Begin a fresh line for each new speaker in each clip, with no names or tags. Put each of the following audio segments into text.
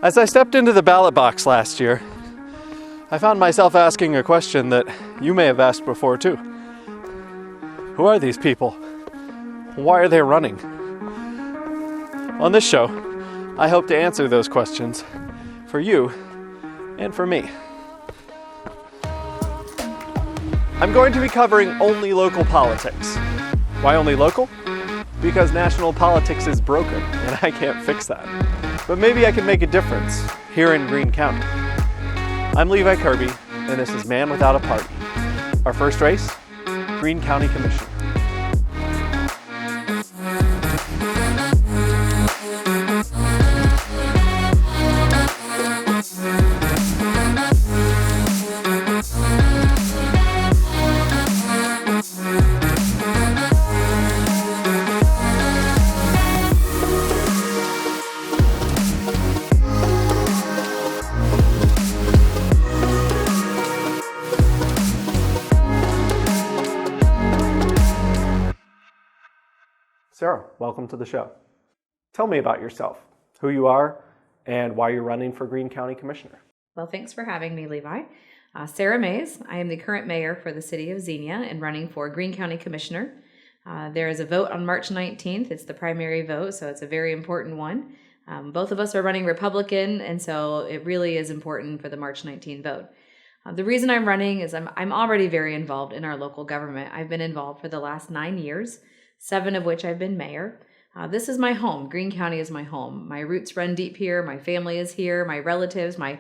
As I stepped into the ballot box last year, I found myself asking a question that you may have asked before too. Who are these people? Why are they running? On this show, I hope to answer those questions for you and for me. I'm going to be covering only local politics. Why only local? Because national politics is broken and I can't fix that. But maybe I can make a difference here in Greene County. I'm Levi Kirby, and this is Man Without a Party. Our first race, Greene County Commissioner. Sarah, welcome to the show. Tell me about yourself, who you are, and why you're running for Greene County Commissioner.
Well, thanks for having me, Levi. Sarah Mays. I am the current mayor for the city of Xenia and running for Greene County Commissioner. There is a vote on March 19th. It's the primary vote, so it's a very important one. Both of us are running Republican, and so it really is important for the March 19th vote. The reason I'm running is I'm already very involved in our local government. I've been involved for the last 9 years. 7 of which I've been mayor. This is my home. Greene County is my home. My roots run deep here. My family is here. My relatives, my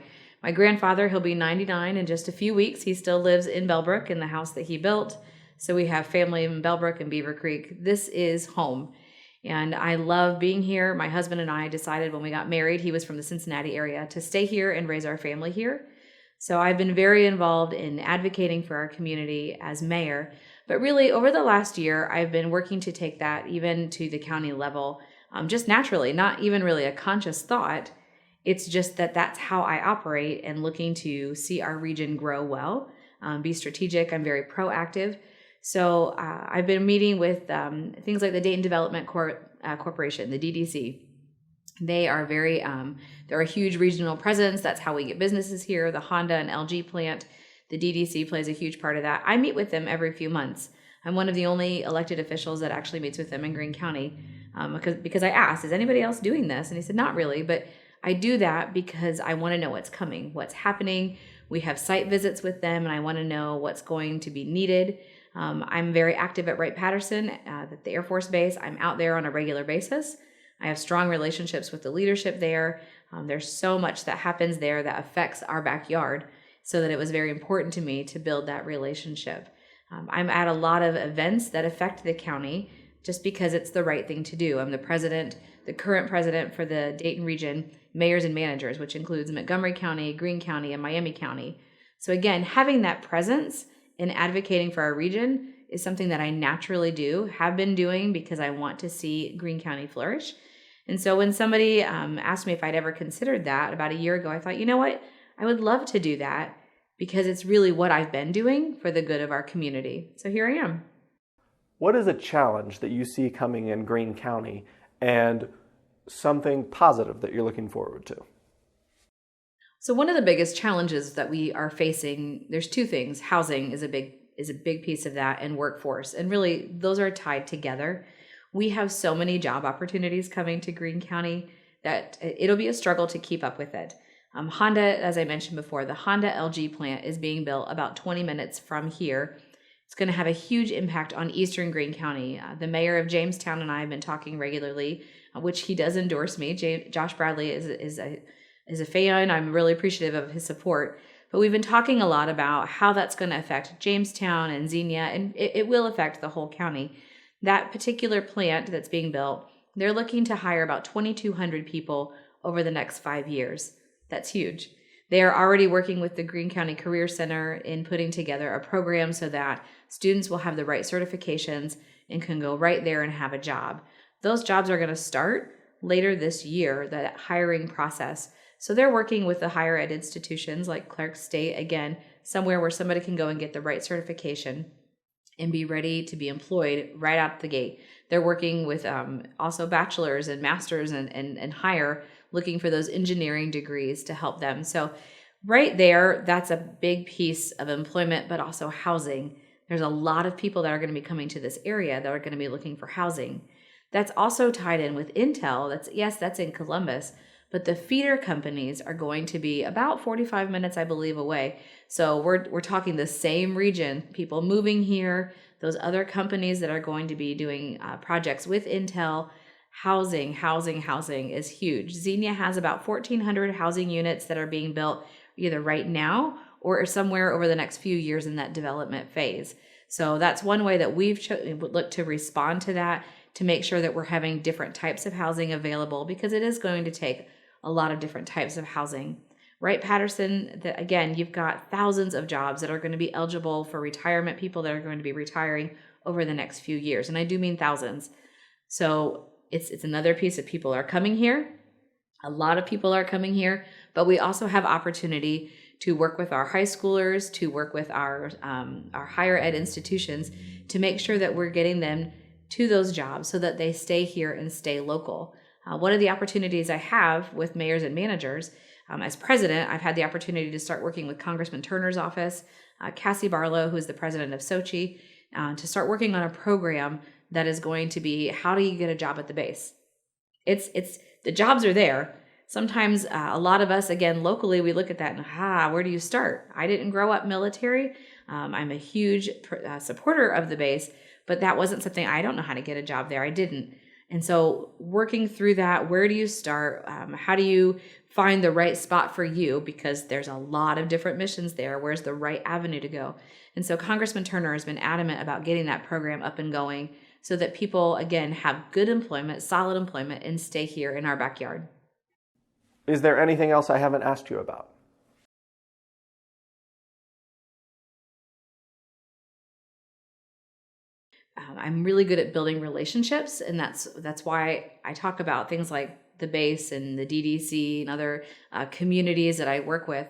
grandfather, he'll be 99 in just a few weeks. He still lives in Bellbrook in the house that he built. So we have family in Bellbrook and Beaver Creek. This is home. And I love being here. My husband and I decided when we got married, he was from the Cincinnati area, to stay here and raise our family here. So I've been very involved in advocating for our community as mayor. But really, over the last year, I've been working to take that even to the county level, just naturally, not even really a conscious thought. It's just that that's how I operate and looking to see our region grow well, be strategic. I'm very proactive. So I've been meeting with things like the Dayton Development Corporation, the DDC. They are they're a huge regional presence. That's how we get businesses here. The Honda and LG plant. The DDC plays a huge part of that. I meet with them every few months. I'm one of the only elected officials that actually meets with them in Greene County because I asked, is anybody else doing this? And he said, not really, but I do that because I want to know what's coming, what's happening. We have site visits with them, and I want to know what's going to be needed. I'm very active at Wright-Patterson at the Air Force Base. I'm out there on a regular basis. I have strong relationships with the leadership there. There's so much that happens there that affects our backyard. So that it was very important to me to build that relationship. I'm at a lot of events that affect the county just because it's the right thing to do. I'm the current president for the Dayton region, mayors and managers, which includes Montgomery County, Greene County, and Miami County. So again, having that presence and advocating for our region is something that I naturally do, have been doing because I want to see Greene County flourish. And so when somebody asked me if I'd ever considered that about a year ago, I thought, you know what? I would love to do that because it's really what I've been doing for the good of our community. So here I am.
What is a challenge that you see coming in Greene County and something positive that you're looking forward to?
So one of the biggest challenges that we are facing, there's 2 things. Housing is a big piece of that, and workforce. And really, those are tied together. We have so many job opportunities coming to Greene County that it'll be a struggle to keep up with it. Honda, as I mentioned before, the Honda LG plant is being built about 20 minutes from here. It's going to have a huge impact on eastern Greene County. The mayor of Jamestown and I have been talking regularly, which he does endorse me. Josh Bradley is a fan. I'm really appreciative of his support. But we've been talking a lot about how that's going to affect Jamestown and Xenia, and it will affect the whole county. That particular plant that's being built, they're looking to hire about 2,200 people over the next 5 years. That's huge. They are already working with the Greene County Career Center in putting together a program so that students will have the right certifications and can go right there and have a job. Those jobs are going to start later this year, that hiring process. So they're working with the higher ed institutions like Clark State, again, somewhere where somebody can go and get the right certification and be ready to be employed right out the gate. They're working with also bachelor's and master's and higher looking for those engineering degrees to help them. So right there, that's a big piece of employment, but also housing. There's a lot of people that are going to be coming to this area that are going to be looking for housing. That's also tied in with Intel. That's in Columbus, but the feeder companies are going to be about 45 minutes, I believe, away. So we're talking the same region, people moving here, those other companies that are going to be doing projects with Intel. Housing is huge. Xenia has about 1,400 housing units that are being built either right now or somewhere over the next few years in that development phase. So that's one way that we've looked to respond to that, to make sure that we're having different types of housing available, because it is going to take a lot of different types of housing. Right, Patterson, that again, you've got thousands of jobs that are going to be eligible for retirement, people that are going to be retiring over the next few years. And I do mean thousands. So it's another piece of people are coming here. A lot of people are coming here, but we also have opportunity to work with our high schoolers, to work with our higher ed institutions to make sure that we're getting them to those jobs so that they stay here and stay local. One of the opportunities I have with mayors and managers, as president, I've had the opportunity to start working with Congressman Turner's office, Cassie Barlow, who is the president of Sochi, to start working on a program that is going to be, how do you get a job at the base? It's the jobs are there. Sometimes a lot of us, again, locally, we look at that and, where do you start? I didn't grow up military. I'm a huge supporter of the base, but that wasn't something, I don't know how to get a job there. I didn't. And so working through that, where do you start? How do you find the right spot for you? Because there's a lot of different missions there. Where's the right avenue to go? And so Congressman Turner has been adamant about getting that program up and going so that people, again, have good employment, solid employment, and stay here in our backyard.
Is there anything else I haven't asked you about?
I'm really good at building relationships, and that's why I talk about things like the base and the DDC and other communities that I work with.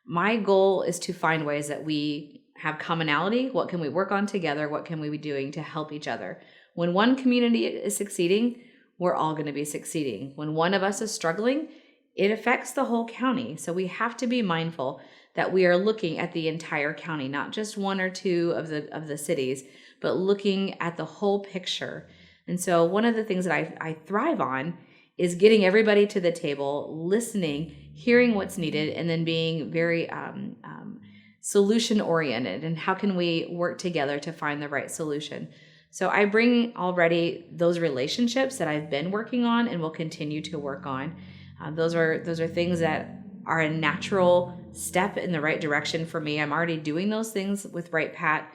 My goal is to find ways that we have commonality. What can we work on together? What can we be doing to help each other? When one community is succeeding, we're all going to be succeeding. When one of us is struggling, it affects the whole county. So we have to be mindful that we are looking at the entire county, not just one or two of the cities, but looking at the whole picture. And so one of the things that I thrive on is getting everybody to the table, listening, hearing what's needed, and then being very solution oriented. And how can we work together to find the right solution? So I bring already those relationships that I've been working on and will continue to work on. Those are things that are a natural step in the right direction for me. I'm already doing those things with Right Pat.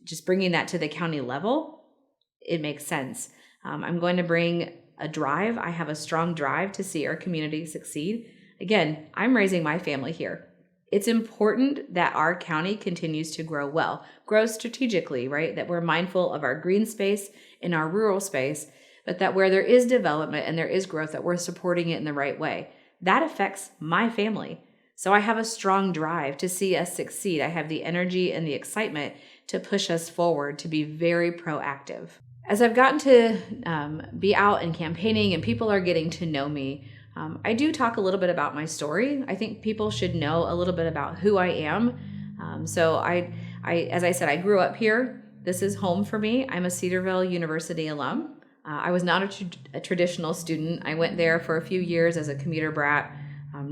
Just bringing that to the county level, it makes sense. I'm going to bring a drive. I have a strong drive to see our community succeed. Again, I'm raising my family here. It's important that our county continues to grow well, grow strategically, right? That we're mindful of our green space and our rural space, but that where there is development and there is growth, that we're supporting it in the right way. That affects my family. So I have a strong drive to see us succeed. I have the energy and the excitement to push us forward, to be very proactive. As I've gotten to be out and campaigning and people are getting to know me, I do talk a little bit about my story. I think people should know a little bit about who I am. So as I said, I grew up here. This is home for me. I'm a Cedarville University alum. I was not a traditional student. I went there for a few years as a commuter brat.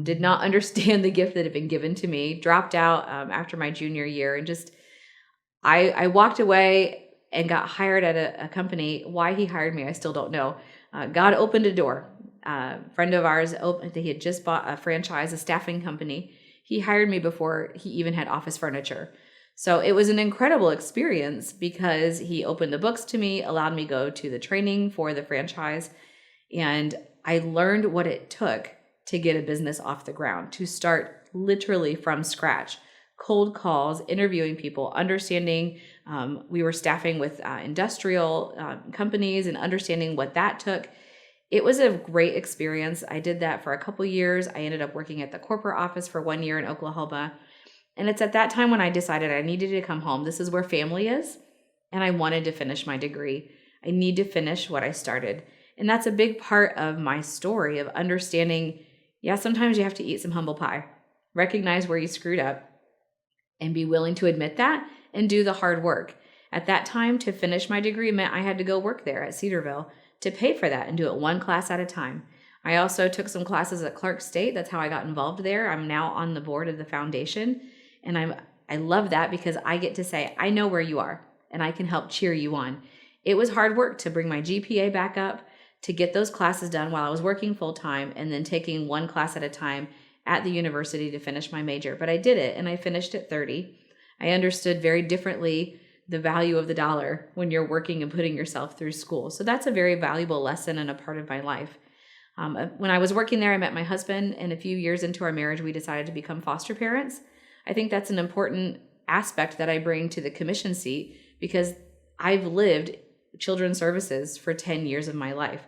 Did not understand the gift that had been given to me. Dropped out after my junior year, and I walked away and got hired at a company. Why he hired me, I still don't know. God opened a door. A friend of ours, he had just bought a franchise, a staffing company. He hired me before he even had office furniture. So it was an incredible experience because he opened the books to me, allowed me to go to the training for the franchise, and I learned what it took to get a business off the ground, to start literally from scratch. Cold calls, interviewing people, understanding, we were staffing with industrial companies and understanding what that took. It was a great experience. I did that for a couple years. I ended up working at the corporate office for 1 year in Oklahoma. And it's at that time when I decided I needed to come home. This is where family is. And I wanted to finish my degree. I need to finish what I started. And that's a big part of my story of understanding, yeah, sometimes you have to eat some humble pie, recognize where you screwed up, and be willing to admit that and do the hard work. At that time, to finish my degree meant I had to go work there at Cedarville to pay for that and do it one class at a time. I also took some classes at Clark State. That's how I got involved there. I'm now on the board of the foundation, and I love that because I get to say, I know where you are and I can help cheer you on. It was hard work to bring my GPA back up, to get those classes done while I was working full time and then taking one class at a time at the university to finish my major. But I did it, and I finished at 30. I understood very differently the value of the dollar when you're working and putting yourself through school. So that's a very valuable lesson and a part of my life. When I was working there, I met my husband, and a few years into our marriage, we decided to become foster parents. I think that's an important aspect that I bring to the commission seat because I've lived children's services for 10 years of my life.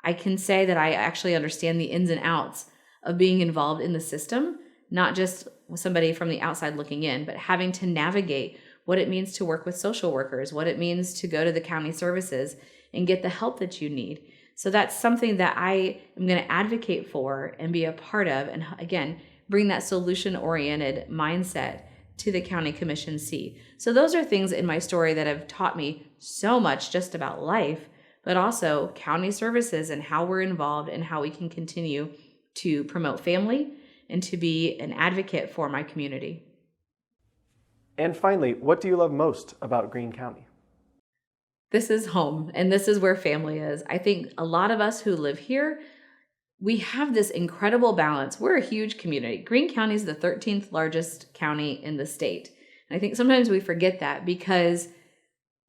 I can say that I actually understand the ins and outs of being involved in the system, not just somebody from the outside looking in, but having to navigate what it means to work with social workers, what it means to go to the county services and get the help that you need. So that's something that I am going to advocate for and be a part of, and again, bring that solution-oriented mindset to the county commission seat. So those are things in my story that have taught me so much just about life, but also county services and how we're involved and how we can continue to promote family and to be an advocate for my community.
And finally, what do you love most about Greene County?
This is home, and this is where family is. I think a lot of us who live here, we have this incredible balance. We're a huge community. Greene County is the 13th largest county in the state. And I think sometimes we forget that because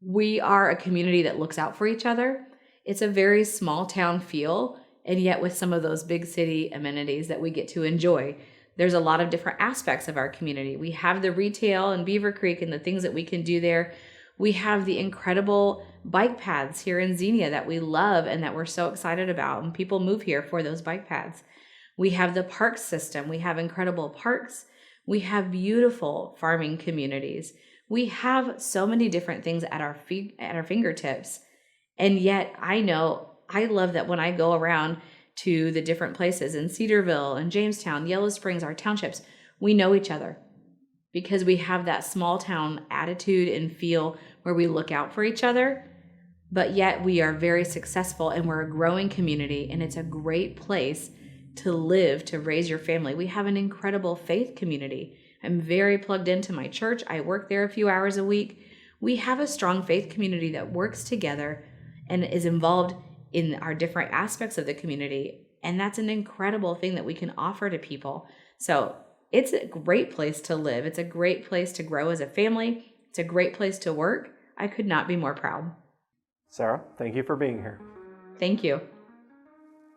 we are a community that looks out for each other. It's a very small town feel, and yet with some of those big city amenities that we get to enjoy. There's a lot of different aspects of our community. We have the retail and Beaver Creek and the things that we can do there. We have the incredible bike paths here in Xenia that we love and that we're so excited about, and people move here for those bike paths. We have the park system. We have incredible parks. We have beautiful farming communities. We have so many different things at our fingertips. And yet I love that when I go around to the different places in Cedarville and Jamestown, Yellow Springs, our townships, we know each other because we have that small town attitude and feel where we look out for each other, but yet we are very successful and we're a growing community, and it's a great place to live, to raise your family. We have an incredible faith community. I'm very plugged into my church. I work there a few hours a week. We have a strong faith community that works together and is involved in our different aspects of the community. And that's an incredible thing that we can offer to people. So it's a great place to live. It's a great place to grow as a family. It's a great place to work. I could not be more proud.
Sarah, thank you for being here.
Thank you.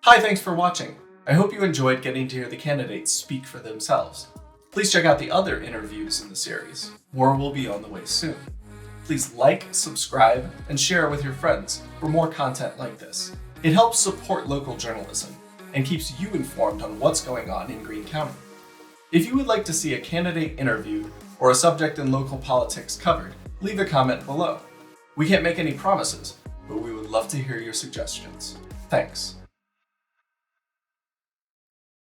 Hi, thanks for watching. I hope you enjoyed getting to hear the candidates speak for themselves. Please check out the other interviews in the series. More will be on the way soon. Please like, subscribe, and share it with your friends for more content like this. It helps support local journalism and keeps you informed on what's going on in Greene County. If you would like to see a candidate interviewed or a subject in local politics covered, leave a comment below. We can't make any promises, but we would love to hear your suggestions. Thanks.